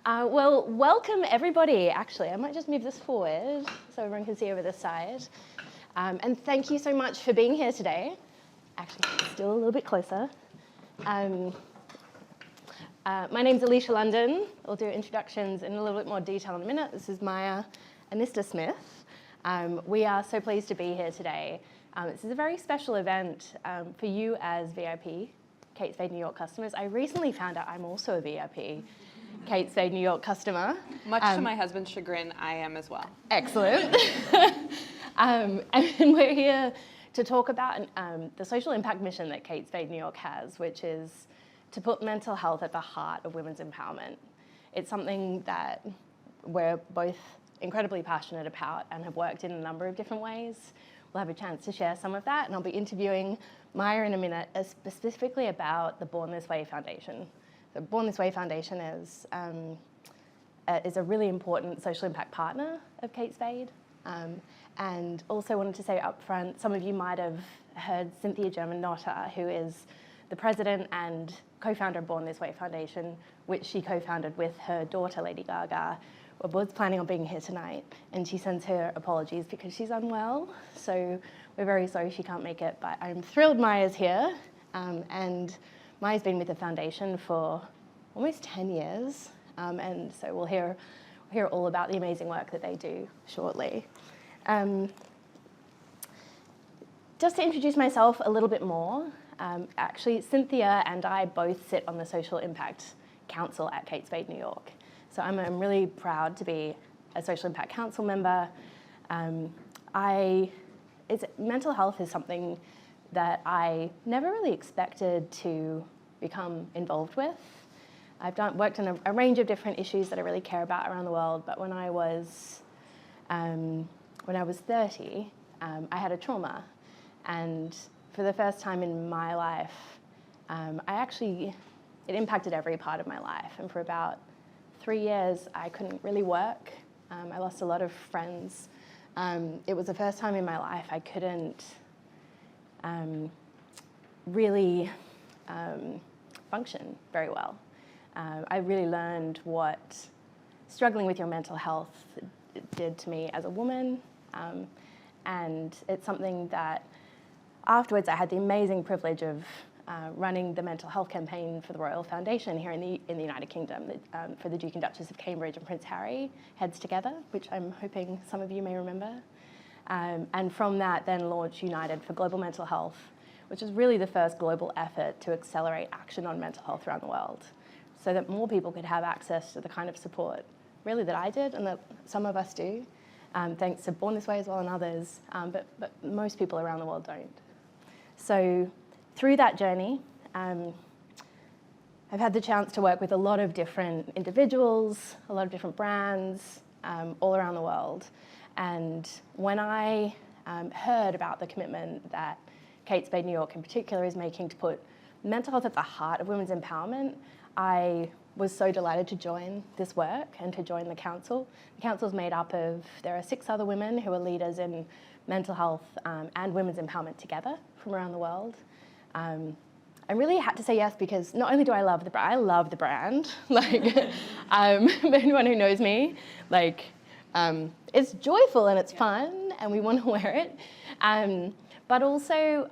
Well, welcome everybody. Actually, I might just move this forward so everyone can see over this side. And thank you so much for being here today. Actually, still a little bit closer. My name's Elisha London. I'll do introductions in a little bit more detail in a minute. This is Maya Enista Smith. We are so pleased to be here today. This is a very special event for you as VIP Kate Spade New York customers. I recently found out I'm also a VIP Kate Spade New York customer. Much to my husband's chagrin, I am as well. Excellent. And we're here to talk about the social impact mission that Kate Spade New York has, which is to put mental health at the heart of women's empowerment. It's something that we're both incredibly passionate about and have worked in a number of different ways. We'll have a chance to share some of that, and I'll be interviewing Maya in a minute specifically about the Born This Way Foundation. The Born This Way Foundation is a really important social impact partner of Kate Spade. And also wanted to say up front, some of you might have heard Cynthia German-Notter, who is the president and co-founder of Born This Way Foundation, which she co-founded with her daughter, Lady Gaga, was planning on being here tonight. And she sends her apologies because she's unwell. So we're very sorry she can't make it, but I'm thrilled Maya's here. And Maya's been with the foundation for almost 10 years. And so we'll hear all about the amazing work that they do shortly. Just to introduce myself a little bit more, actually Cynthia and I both sit on the Social Impact Council at Kate Spade New York. So I'm really proud to be a Social Impact Council member. Mental health is something that I never really expected to become involved with. I've worked on a range of different issues that I really care about around the world, but when I was 30, I had a trauma. And for the first time in my life, it impacted every part of my life. And for about 3 years, I couldn't really work. I lost a lot of friends. It was the first time in my life I couldn't really function very well. I really learned what struggling with your mental health did to me as a woman. And it's something that afterwards I had the amazing privilege of running the mental health campaign for the Royal Foundation here in the United Kingdom for the Duke and Duchess of Cambridge and Prince Harry Heads Together, which I'm hoping some of you may remember. And from that then launched United for Global Mental Health, which is really the first global effort to accelerate action on mental health around the world so that more people could have access to the kind of support really that I did and that some of us do, thanks to Born This Way as well and others, but most people around the world don't. So through that journey, I've had the chance to work with a lot of different individuals, a lot of different brands all around the world. And when I heard about the commitment that Kate Spade New York in particular is making to put mental health at the heart of women's empowerment, I was so delighted to join this work and to join the council. The council's made up of, there are 6 other women who are leaders in mental health and women's empowerment together from around the world. I really had to say yes because not only do I love the brand, I love the brand. Anyone who knows me, it's joyful and it's fun and we want to wear it. But also,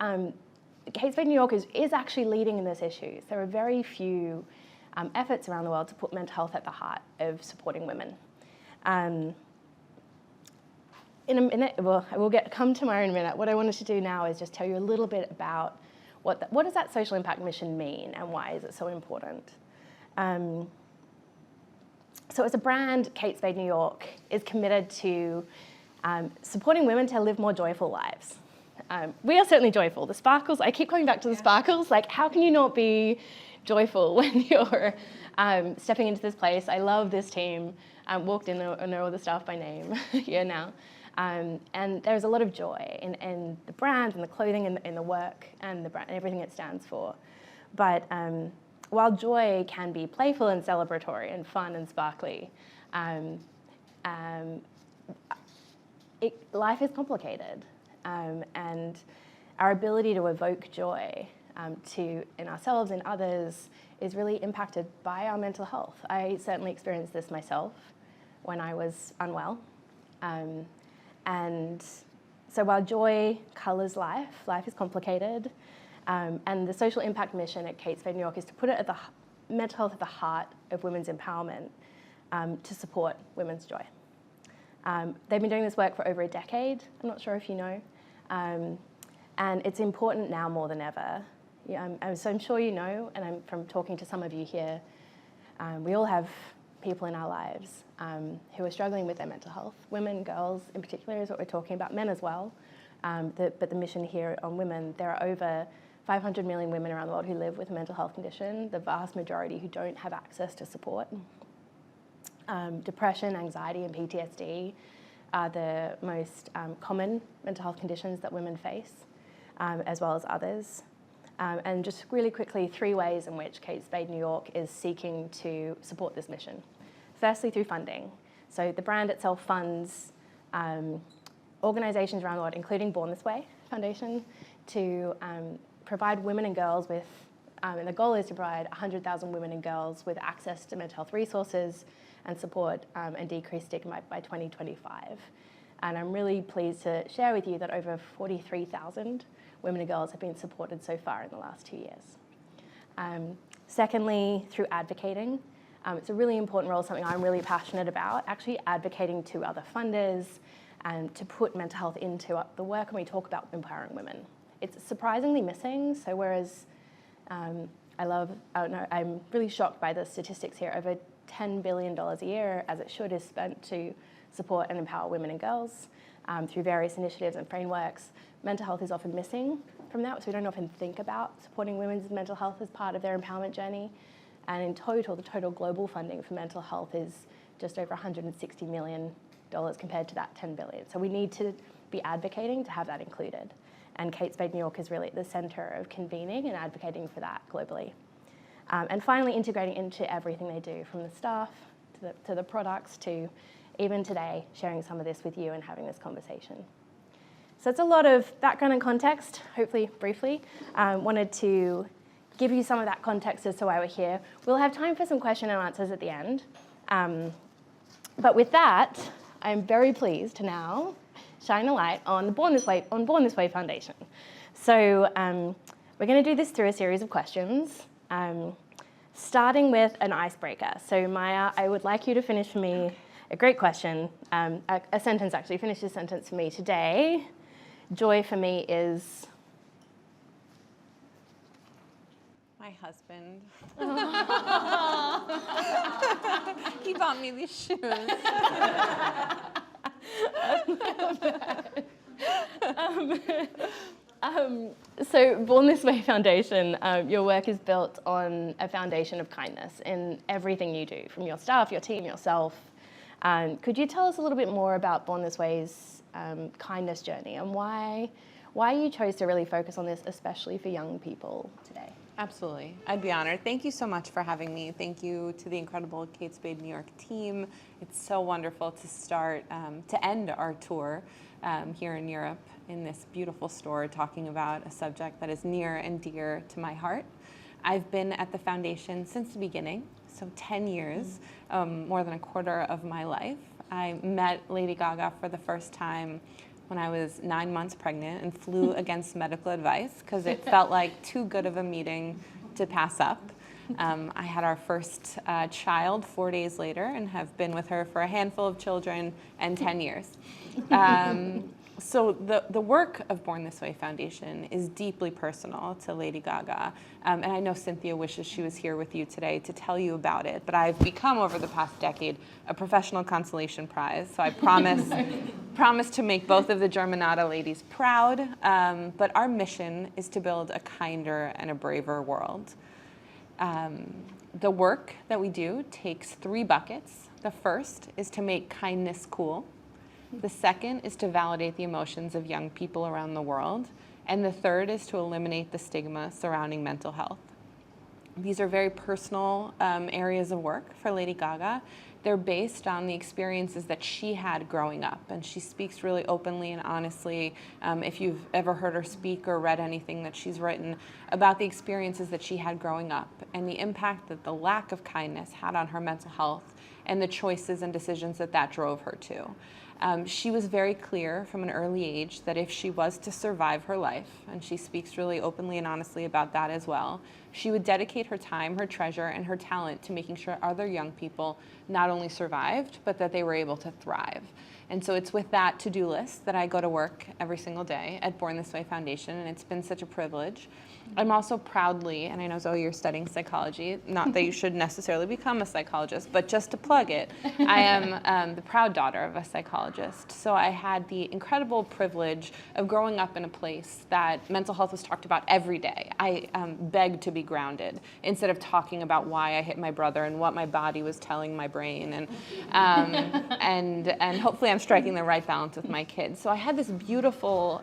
Kate Spade New York is actually leading in this issue. There are very few efforts around the world to put mental health at the heart of supporting women. In a minute, we'll come to Maya in a minute. What I wanted to do now is just tell you a little bit about what does that social impact mission mean and why is it so important. So as a brand, Kate Spade New York is committed to supporting women to live more joyful lives. We are certainly joyful. The sparkles, I keep coming back to the sparkles. How can you not be joyful when you're stepping into this place? I love this team. Walked in and know all the staff by name here now. And there's a lot of joy in the brand and the clothing and in the work and the brand and everything it stands for. But while joy can be playful and celebratory and fun and sparkly, life is complicated. And our ability to evoke joy in ourselves and others is really impacted by our mental health. I certainly experienced this myself when I was unwell. And so while joy colours life, life is complicated. And the social impact mission at Kate Spade New York is to put it at the mental health at the heart of women's empowerment to support women's joy. They've been doing this work for over a decade, I'm not sure if you know, and it's important now more than ever. So I'm sure you know, and I'm from talking to some of you here, we all have people in our lives who are struggling with their mental health. Women, girls in particular is what we're talking about, men as well. But the mission here on women, there are over 500 million women around the world who live with a mental health condition, the vast majority who don't have access to support. Depression, anxiety, and PTSD are the most common mental health conditions that women face, as well as others. And just really quickly, 3 ways in which Kate Spade New York is seeking to support this mission. Firstly, through funding. So the brand itself funds organisations around the world, including Born This Way Foundation, to provide women and girls with, and the goal is to provide 100,000 women and girls with access to mental health resources and support and decrease stigma by 2025. And I'm really pleased to share with you that over 43,000 women and girls have been supported so far in the last 2 years. Secondly, through advocating. It's a really important role, something I'm really passionate about, actually advocating to other funders and to put mental health into the work when we talk about empowering women. It's surprisingly missing, so whereas I'm really shocked by the statistics here, over $10 billion a year, as it should, is spent to support and empower women and girls through various initiatives and frameworks. Mental health is often missing from that, so we don't often think about supporting women's mental health as part of their empowerment journey. And in total, the total global funding for mental health is just over $160 million compared to that $10 billion. So we need to be advocating to have that included. And Kate Spade New York is really at the center of convening and advocating for that globally. And finally, integrating into everything they do, from the staff to the products to even today, sharing some of this with you and having this conversation. So it's a lot of background and context, hopefully briefly. Wanted to give you some of that context as to why we're here. We'll have time for some question and answers at the end. But with that, I'm very pleased to now shine a light on the Born This Way Foundation. So we're going to do this through a series of questions, starting with an icebreaker. So Maya, I would like you to finish for me a great question, a sentence actually. Finish this sentence for me today. Joy for me is... My husband. He bought me these shoes. So Born This Way Foundation, your work is built on a foundation of kindness in everything you do, from your staff, your team, yourself. Could you tell us a little bit more about Born This Way's kindness journey and why you chose to really focus on this, especially for young people today? Absolutely. I'd be honored. Thank you so much for having me. Thank you to the incredible Kate Spade New York team. It's so wonderful to end our tour here in Europe in this beautiful store, talking about a subject that is near and dear to my heart. I've been at the foundation since the beginning, so 10 years, more than a quarter of my life. I met Lady Gaga for the first time when I was 9 months pregnant and flew against medical advice because it felt like too good of a meeting to pass up. I had our first child 4 days later and have been with her for a handful of children and 10 years. So the work of Born This Way Foundation is deeply personal to Lady Gaga. And I know Cynthia wishes she was here with you today to tell you about it, but I've become, over the past decade, a professional consolation prize. So I promise to make both of the Germanata ladies proud. But our mission is to build a kinder and a braver world. The work that we do takes 3 buckets. The first is to make kindness cool. The second is to validate the emotions of young people around the world. And the third is to eliminate the stigma surrounding mental health. These are very personal areas of work for Lady Gaga. they're based on the experiences that she had growing up. And she speaks really openly and honestly. If you've ever heard her speak or read anything that she's written about the experiences that she had growing up and the impact that the lack of kindness had on her mental health and the choices and decisions that that drove her to. She was very clear from an early age that if she was to survive her life, and she speaks really openly and honestly about that as well, she would dedicate her time, her treasure, and her talent to making sure other young people not only survived, but that they were able to thrive. And so it's with that to-do list that I go to work every single day at Born This Way Foundation, and it's been such a privilege. I'm also proudly, and I know Zoe, you're studying psychology, not that you should necessarily become a psychologist, but just to plug it, I am the proud daughter of a psychologist. So I had the incredible privilege of growing up in a place that mental health was talked about every day. I begged to be grounded instead of talking about why I hit my brother and what my body was telling my brain, and hopefully I'm striking the right balance with my kids. So I had this beautiful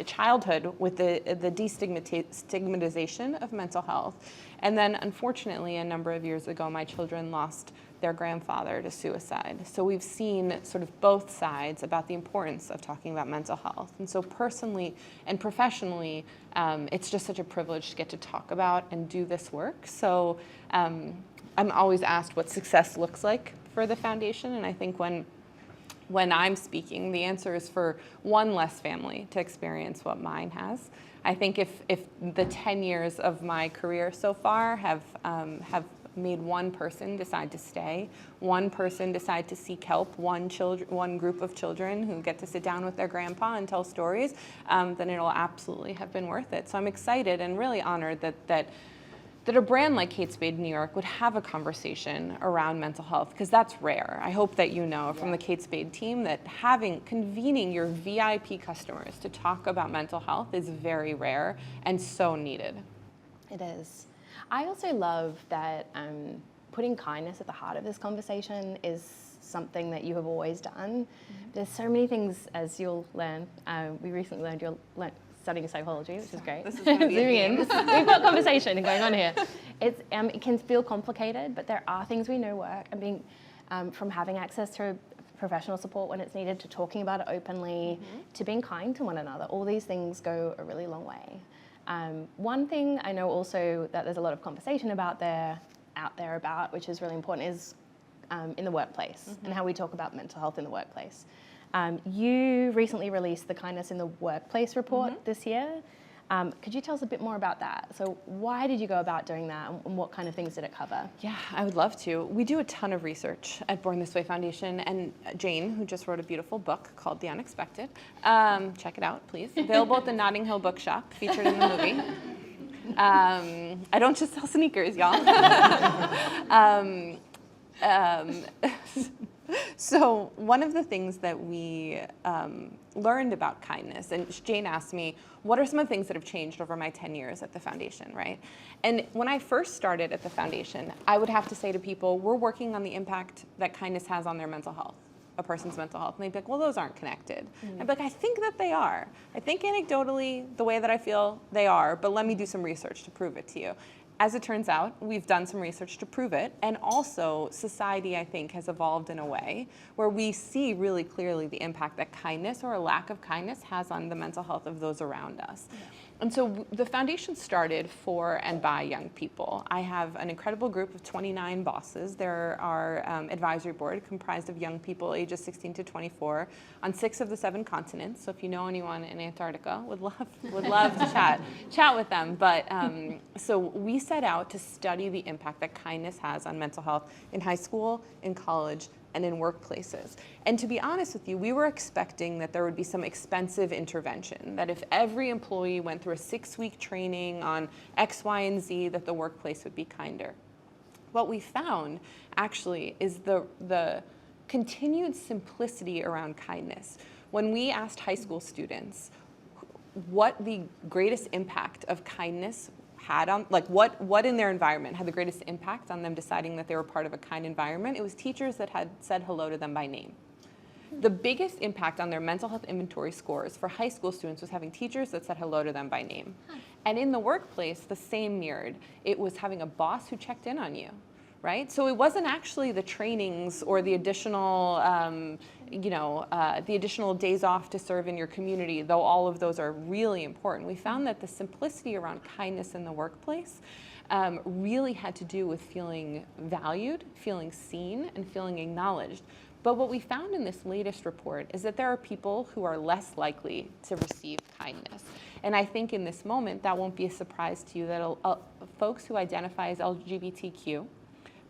childhood with the destigmatization of mental health. And then unfortunately, a number of years ago, my children lost their grandfather to suicide. So we've seen sort of both sides about the importance of talking about mental health. And so personally and professionally, it's just such a privilege to get to talk about and do this work. So I'm always asked what success looks like for the foundation. And I think when I'm speaking, the answer is for one less family to experience what mine has. I think if the 10 years of my career so far have made one person decide to stay, one person decide to seek help, one group of children who get to sit down with their grandpa and tell stories, then it'll absolutely have been worth it. So I'm excited and really honored that a brand like Kate Spade New York would have a conversation around mental health, because that's rare. I hope that you know from the Kate Spade team that convening your VIP customers to talk about mental health is very rare and so needed. It is. I also love that putting kindness at the heart of this conversation is something that you have always done. There's so many things, as you'll learn. We recently learned you're studying psychology, which is great. This is going to be Zooming in. We've got conversation going on here. It can feel complicated, but there are things we know work, and being from having access to professional support when it's needed, to talking about it openly, to being kind to one another. All these things go a really long way. One thing I know also that there's a lot of conversation out there about, which is really important, is in the workplace and how we talk about mental health in the workplace. You recently released the Kindness in the Workplace report this year. Could you tell us a bit more about that? So why did you go about doing that, and what kind of things did it cover? Yeah, I would love to. We do a ton of research at Born This Way Foundation, and Jane, who just wrote a beautiful book called The Unexpected, check it out, please. Available at the Notting Hill Bookshop, featured in the movie. I don't just sell sneakers, y'all. So one of the things that we learned about kindness, and Jane asked me, what are some of the things that have changed over my 10 years at the foundation, right? And when I first started at the foundation, I would have to say to people, we're working on the impact that kindness has on their mental health, a person's mental health. And they'd be like, well, those aren't connected. I'd be like, I think that they are. I think anecdotally, the way that I feel, they are, but let me do some research to prove it to you. As it turns out, we've done some research to prove it, and also society, I think, has evolved in a way where we see really clearly the impact that kindness or a lack of kindness has on the mental health of those around us. Yeah. And so the foundation started for and by young people. I have an incredible group of 29 bosses. They're our advisory board comprised of young people ages 16 to 24 on 6 of the 7 continents. So if you know anyone in Antarctica, would love to chat with them. But so we set out to study the impact that kindness has on mental health in high school, in college, and in workplaces. And to be honest with you, we were expecting that there would be some expensive intervention, that if every employee went through a 6-week training on X, Y, and Z, that the workplace would be kinder. What we found, actually, is the continued simplicity around kindness. When we asked high school students what the greatest impact of kindness had on, like what in their environment had the greatest impact on them deciding that they were part of a kind environment, it was teachers that had said hello to them by name. The biggest impact on their mental health inventory scores for high school students was having teachers that said hello to them by name. And in the workplace, the same mirrored. It was having a boss who checked in on you, right? So it wasn't actually the trainings or the additional, the additional days off to serve in your community, though all of those are really important. We found that the simplicity around kindness in the workplace really had to do with feeling valued, feeling seen, and feeling acknowledged. But what we found in this latest report is that there are people who are less likely to receive kindness. And I think in this moment, that won't be a surprise to you that folks who identify as LGBTQ,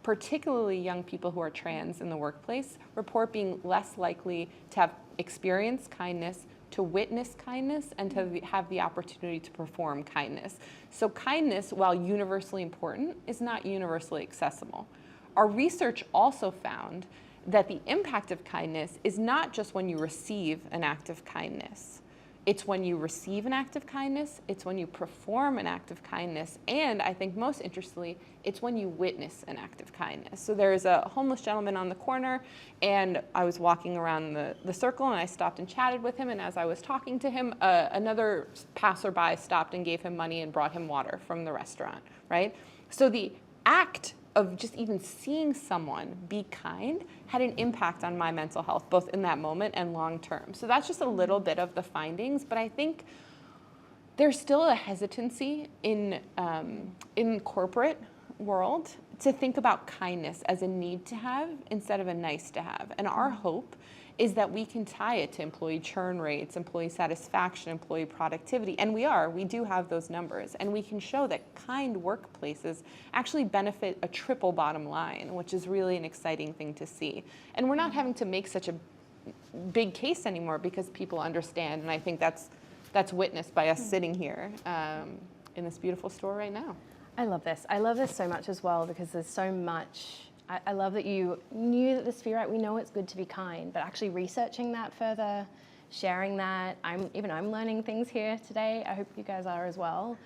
particularly young people who are trans in the workplace, report being less likely to have experienced kindness, to witness kindness, and to have the opportunity to perform kindness. So kindness, while universally important, is not universally accessible. Our research also found that the impact of kindness is not just when you receive an act of kindness. It's when you receive an act of kindness, it's when you perform an act of kindness, and I think most interestingly, it's when you witness an act of kindness. So there's a homeless gentleman on the corner, and I was walking around the circle, and I stopped and chatted with him, and as I was talking to him, another passerby stopped and gave him money and brought him water from the restaurant, right? So the act of just even seeing someone be kind had an impact on my mental health, both in that moment and long term. So that's just a little bit of the findings, but I think there's still a hesitancy in corporate world to think about kindness as a need to have instead of a nice to have. And our hope is that we can tie it to employee churn rates, employee satisfaction, employee productivity, and we do have those numbers, and we can show that kind workplaces actually benefit a triple bottom line, which is really an exciting thing to see. And we're not having to make such a big case anymore because people understand, and I think that's witnessed by us sitting here in this beautiful store right now. I love this. I love this so much as well because there's so much. I love that you knew that the sphere, right? We know it's good to be kind, but actually researching that further, sharing that. I'm learning things here today. I hope you guys are as well.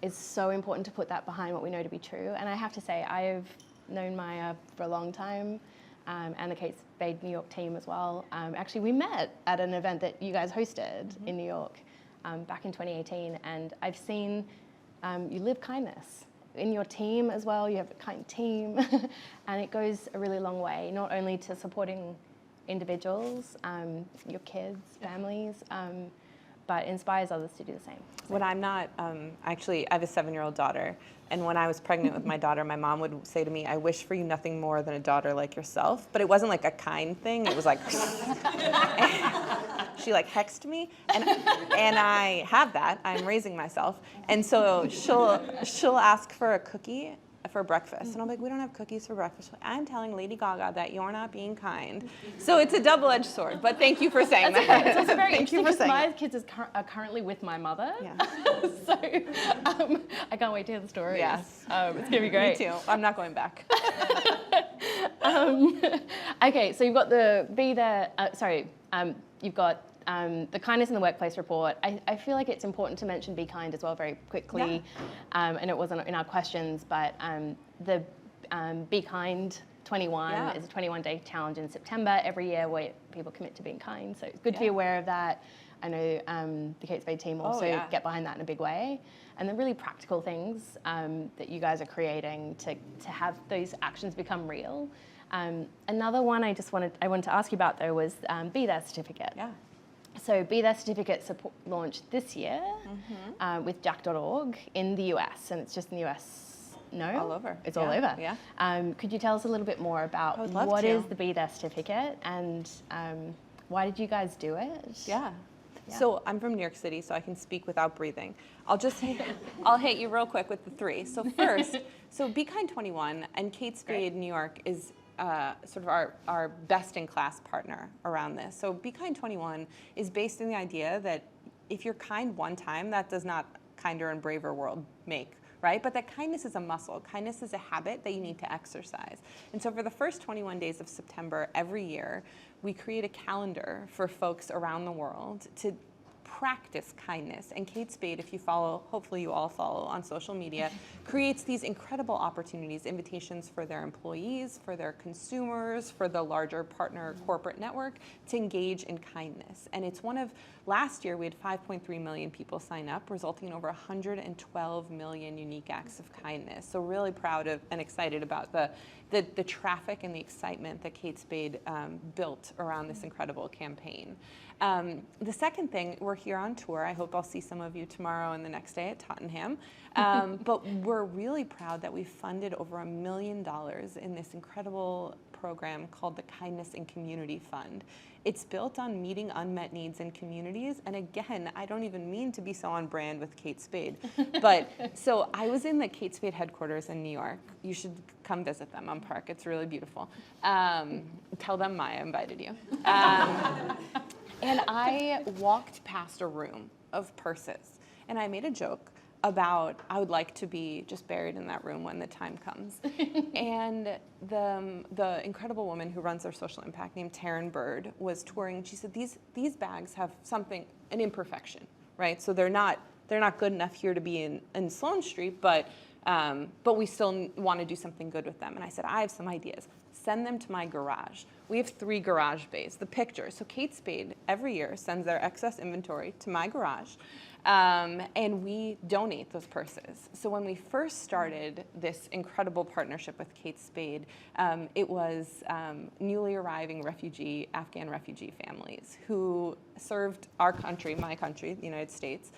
It's so important to put that behind what we know to be true. And I have to say, I've known Maya for a long time, and the Kate Spade New York team as well. Actually, we met at an event that you guys hosted in New York back in 2018, and I've seen you live kindness. In your team as well, you have a kind team, and it goes a really long way, not only to supporting individuals, your kids, families, but inspires others to do the same. So. When I'm not, actually, I have a 7-year-old daughter, and when I was pregnant with my daughter, my mom would say to me, I wish for you nothing more than a daughter like yourself, but it wasn't like a kind thing, it was like, she like hexed me, and I have that, I'm raising myself, and so she'll ask for a cookie for breakfast, and I'm like, we don't have cookies for breakfast. She's like, I'm telling Lady Gaga that you're not being kind. So it's a double-edged sword, but thank you for saying that. Okay. It's also very interesting because my kids are currently with my mother, so I can't wait to hear the stories. Yes. It's gonna be great. Me too. I'm not going back. Okay, so you've got the you've got the kindness in the workplace report. I feel like it's important to mention Be Kind as well very quickly, and it wasn't in our questions, but the Be Kind 21 is a 21-day challenge in September every year where people commit to being kind. So it's good to be aware of that. I know the Kate Spade team also get behind that in a big way. And the really practical things that you guys are creating to have those actions become real. Another one I wanted to ask you about though was Be There certificate. Yeah. So Be There certificate launched this year with Jack.org in the US, and it's just in the US. No? All over. It's all over. Yeah. Could you tell us a little bit more about what is the Be There certificate and why did you guys do it? Yeah. So I'm from New York City, so I can speak without breathing. I'll hit you real quick with the 3. So first, so Be Kind 21 and Kate Spade New York is sort of our best-in-class partner around this. So Be Kind 21 is based on the idea that if you're kind one time, that does not kinder and braver world make, right? But that kindness is a muscle. Kindness is a habit that you need to exercise. And so for the first 21 days of September every year, we create a calendar for folks around the world to practice kindness. And Kate Spade, if you follow, hopefully you all follow on social media, creates these incredible opportunities, invitations for their employees, for their consumers, for the larger partner corporate network to engage in kindness. And it's one of, last year we had 5.3 million people sign up, resulting in over 112 million unique acts of kindness. So really proud of and excited about the traffic and the excitement that Kate Spade built around this incredible campaign. The second thing, we're here on tour. I hope I'll see some of you tomorrow and the next day at Tottenham. But we're really proud that we funded over $1 million in this incredible program called the Kindness and Community Fund. It's built on meeting unmet needs in communities. And again, I don't even mean to be so on brand with Kate Spade. But so I was in the Kate Spade headquarters in New York. You should come visit them on Park. It's really beautiful. Tell them Maya invited you. And I walked past a room of purses. And I made a joke about I would like to be just buried in that room when the time comes. And the incredible woman who runs their social impact named Taryn Bird was touring. She said these bags have something, an imperfection, right? So they're not good enough here to be in Sloane Street, but we still want to do something good with them. And I said, I have some ideas. Send them to my garage. We have 3 garage bays. The pictures. So Kate Spade every year sends their excess inventory to my garage. And we donate those purses. So when we first started this incredible partnership with Kate Spade, it was newly arriving Afghan refugee families who served our country, my country, the United States.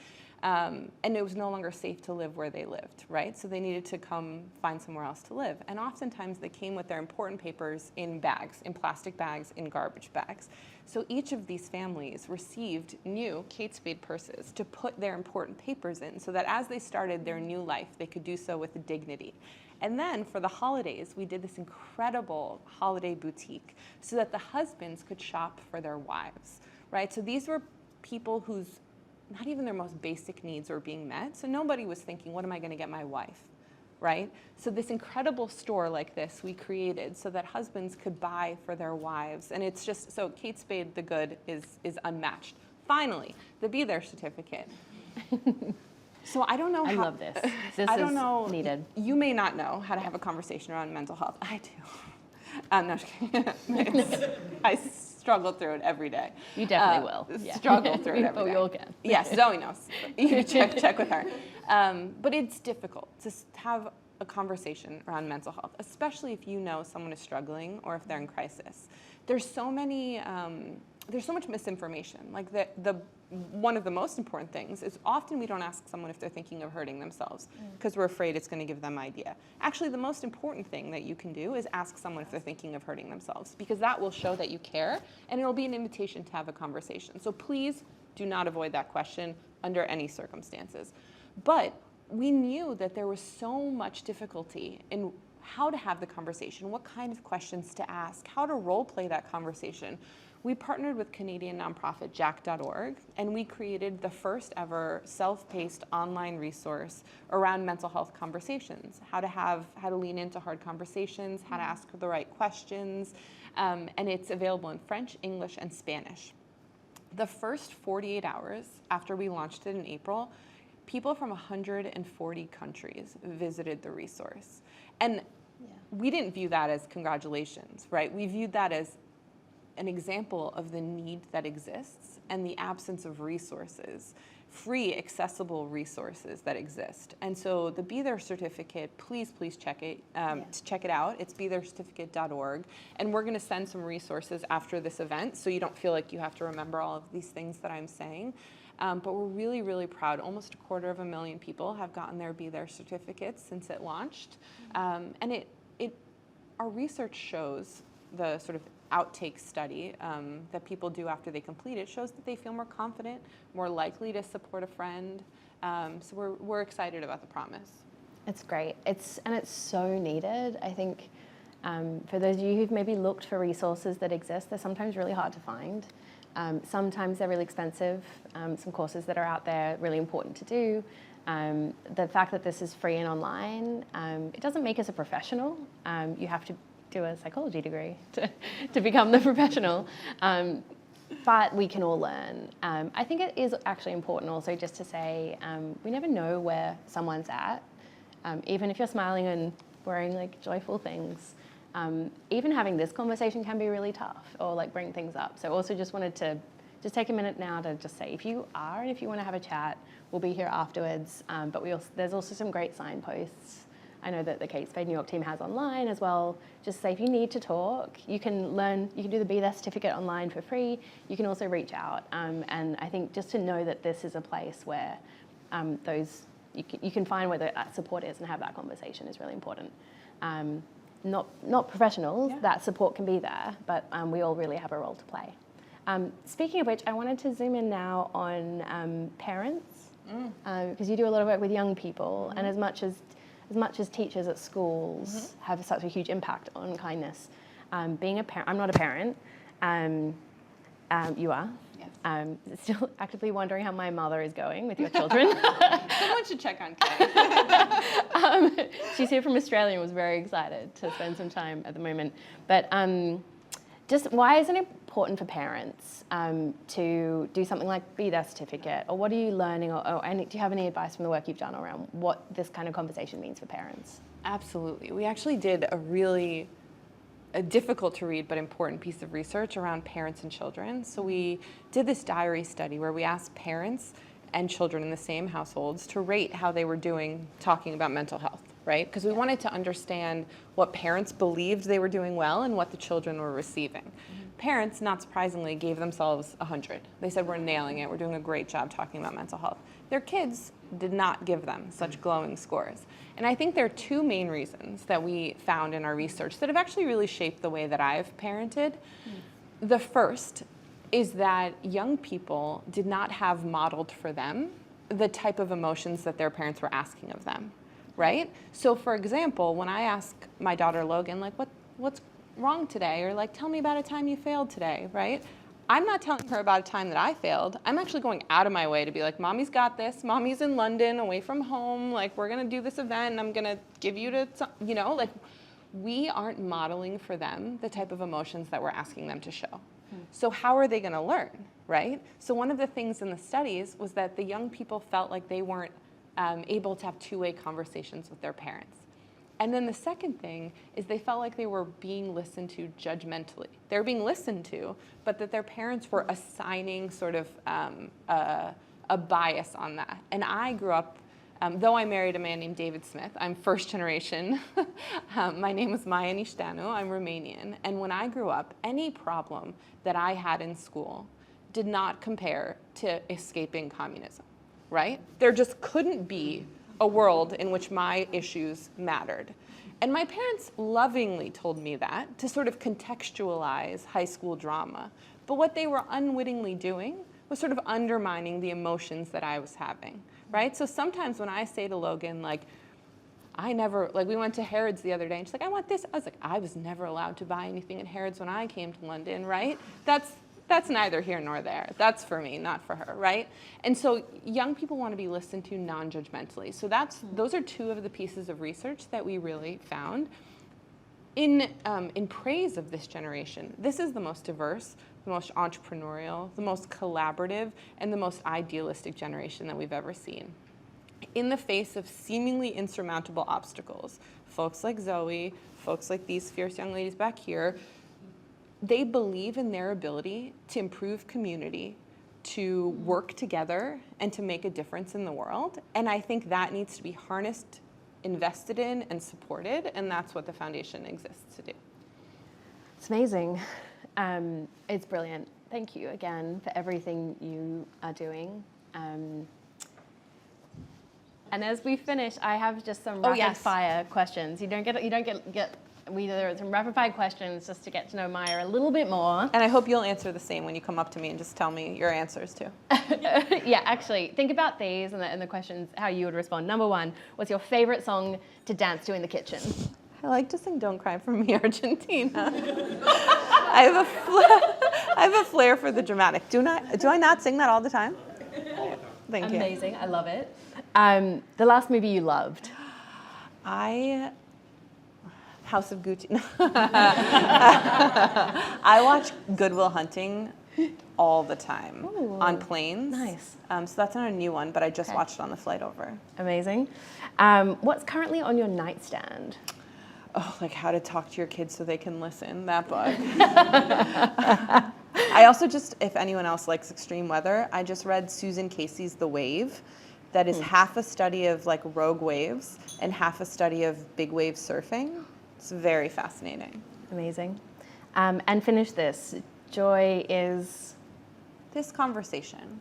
And it was no longer safe to live where they lived, right? So they needed to come find somewhere else to live. And oftentimes they came with their important papers in bags, in plastic bags, in garbage bags. So each of these families received new Kate Spade purses to put their important papers in so that as they started their new life, they could do so with dignity. And then for the holidays, we did this incredible holiday boutique so that the husbands could shop for their wives, right? So these were people whose not even their most basic needs were being met. So nobody was thinking, what am I going to get my wife, right? So this incredible store like this we created so that husbands could buy for their wives. And it's just, so Kate Spade, the good, is unmatched. Finally, the Be There certificate. So I don't know how. I love this. This is needed. You may not know how to have a conversation around mental health. I do. No, just kidding. I struggle through it every day. You definitely will. Yeah. Struggle through it every day. You'll get. Yes, Zoe knows. You can check with her. But it's difficult to have a conversation around mental health, especially if you know someone is struggling or if they're in crisis. There's so much misinformation. Like one of the most important things is often we don't ask someone if they're thinking of hurting themselves because we're afraid it's going to give them idea. Actually, the most important thing that you can do is ask someone if they're thinking of hurting themselves because that will show that you care and it'll be an invitation to have a conversation. So please do not avoid that question under any circumstances. But we knew that there was so much difficulty in how to have the conversation, what kind of questions to ask, how to role play that conversation. We partnered with Canadian nonprofit jack.org, and we created the first ever self-paced online resource around mental health conversations, how to lean into hard conversations, how to ask the right questions, and it's available in French, English, and Spanish. The first 48 hours after we launched it in April, people from 140 countries visited the resource. And we didn't view that as congratulations, right? We viewed that as an example of the need that exists and the absence of resources, free, accessible resources that exist. And so the Be There certificate, please check it out. It's BeThereCertificate.org. And we're going to send some resources after this event so you don't feel like you have to remember all of these things that I'm saying. But we're really, really proud. Almost 250,000 people have gotten their Be There certificates since it launched. And our research shows, the sort of outtake study that people do after they complete it shows that they feel more confident, more likely to support a friend. So we're excited about the promise. It's great. It's so needed. I think for those of you who've maybe looked for resources that exist, they're sometimes really hard to find. Sometimes they're really expensive. Some courses that are out there really important to do. The fact that this is free and online, it doesn't make us a professional. You have to do a psychology degree to become the professional. but we can all learn. I think it is actually important also just to say we never know where someone's at, even if you're smiling and wearing like joyful things. Even having this conversation can be really tough or like bring things up. So also just wanted to just take a minute now to just say if you are and if you want to have a chat, we'll be here afterwards. But there's also some great signposts. I know that the Kate Spade New York team has online as well. Just say if you need to talk, you can do the Be There certificate online for free. You can also reach out. And I think just to know that this is a place where you can find where that support is and have that conversation is really important. Not professionals, that support can be there, but we all really have a role to play. Speaking of which, I wanted to zoom in now on parents, because you do a lot of work with young people, and as much as teachers at schools have such a huge impact on kindness, being a parent, I'm not a parent, you are. Yes. Still actively wondering how my mother is going with your children. Someone should check on Kay. She's here from Australia and was very excited to spend some time at the moment. But just why is it important for parents to do something like Be There certificate? Or what are you learning? And do you have any advice from the work you've done around what this kind of conversation means for parents? Absolutely. We actually did a difficult to read but important piece of research around parents and children. So we did this diary study where we asked parents and children in the same households to rate how they were doing talking about mental health, right? Because we wanted to understand what parents believed they were doing well and what the children were receiving. Parents, not surprisingly, gave themselves 100. They said, we're nailing it, we're doing a great job talking about mental health. Their kids did not give them such glowing scores. And I think there are two main reasons that we found in our research that have actually really shaped the way that I've parented. The first is that young people did not have modeled for them the type of emotions that their parents were asking of them, right? So for example, when I ask my daughter Logan, like, what's wrong today? Or like, tell me about a time you failed today, right? I'm not telling her about a time that I failed. I'm actually going out of my way to be like, Mommy's got this. Mommy's in London, away from home. Like, we're going to do this event, and I'm going to give you to, like, we aren't modeling for them the type of emotions that we're asking them to show. So how are they going to learn, right? So one of the things in the studies was that the young people felt like they weren't able to have two-way conversations with their parents. And then the second thing is they felt like they were being listened to judgmentally. They were being listened to, but that their parents were assigning sort of a bias on that. And I grew up, though I married a man named David Smith, I'm first generation. My name was Maya Nishtanu, I'm Romanian. And when I grew up, any problem that I had in school did not compare to escaping communism, right? There just couldn't be a world in which my issues mattered. And my parents lovingly told me that to sort of contextualize high school drama. But what they were unwittingly doing was sort of undermining the emotions that I was having, right? So sometimes when I say to Logan, like, we went to Harrods the other day and she's like, I want this. I was like, I was never allowed to buy anything at Harrods when I came to London, right? That's neither here nor there. That's for me, not for her, right? And so young people want to be listened to non-judgmentally. So those are two of the pieces of research that we really found. In praise of this generation, this is the most diverse, the most entrepreneurial, the most collaborative, and the most idealistic generation that we've ever seen. In the face of seemingly insurmountable obstacles, folks like Zoe, folks like these fierce young ladies back here, they believe in their ability to improve community, to work together, and to make a difference in the world. And I think that needs to be harnessed, invested in, and supported, and that's what the foundation exists to do. It's amazing. It's brilliant. Thank you again for everything you are doing. And as we finish, I have just some rapid fire questions. There are some rapid fire questions just to get to know Maya a little bit more. And I hope you'll answer the same when you come up to me and just tell me your answers too. Yeah, actually, think about these and the questions, how you would respond. Number one, what's your favorite song to dance to in the kitchen? I like to sing Don't Cry for Me, Argentina. I have a flair for the dramatic. Do I not sing that all the time? Thank you. Amazing, I love it. The last movie you loved? House of Gucci. I watch Good Will Hunting all the time. Ooh, on planes. nice. So that's not a new one, but I just Okay. watched it on the flight over. Amazing. What's currently on your nightstand? Oh, like How to Talk to Your Kids So They Can Listen, that book. I also just, if anyone else likes extreme weather, I just read Susan Casey's The Wave. That is half a study of like rogue waves and half a study of big wave surfing. It's very fascinating. Amazing. And finish this. Joy is... This conversation.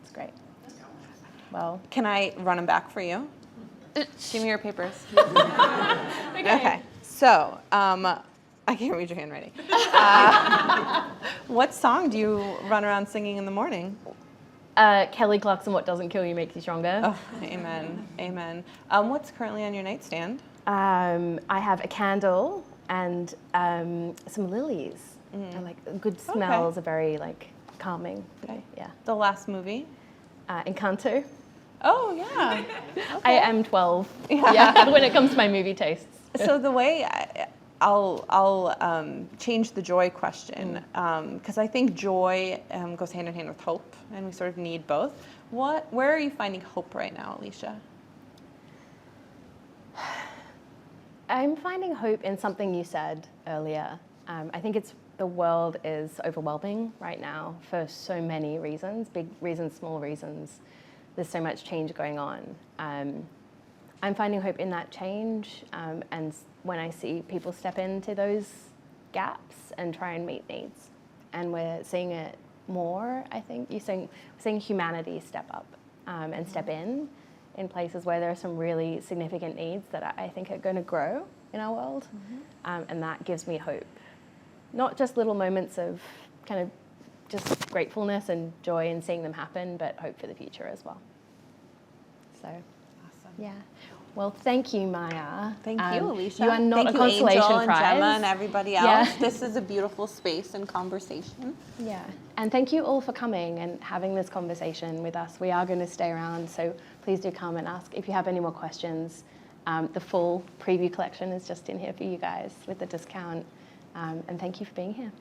It's great. Well, Can I run them back for you? Give me your papers. okay. So, I can't read your handwriting. What song do you run around singing in the morning? Kelly Clarkson, What Doesn't Kill You Makes You Stronger. Oh, amen, amen. What's currently on your nightstand? I have a candle and some lilies. I like good smells are very like calming. Okay. Yeah. The last movie? Encanto. Oh, yeah. I am 12. Yeah. When it comes to my movie tastes. So the way I'll change the joy question, because I think joy goes hand in hand with hope, and we sort of need both. Where are you finding hope right now, Elisha? I'm finding hope in something you said earlier. I think the world is overwhelming right now for so many reasons, big reasons, small reasons. There's so much change going on. I'm finding hope in that change, and when I see people step into those gaps and try and meet needs. And we're seeing it more, I think. We're seeing humanity step up and step in places where there are some really significant needs that I think are going to grow in our world. And that gives me hope. Not just little moments of kind of just gratefulness and joy in seeing them happen, but hope for the future as well. So, Awesome. yeah. Well, thank you, Maya. Thank you, Elisha. You are not Thank a you, consolation Angel prize. and Gemma and everybody else. Yeah. This is a beautiful space and conversation. Yeah, and thank you all for coming and having this conversation with us. We are going to stay around, so please do come and ask if you have any more questions. The full preview collection is just in here for you guys with the discount. And thank you for being here.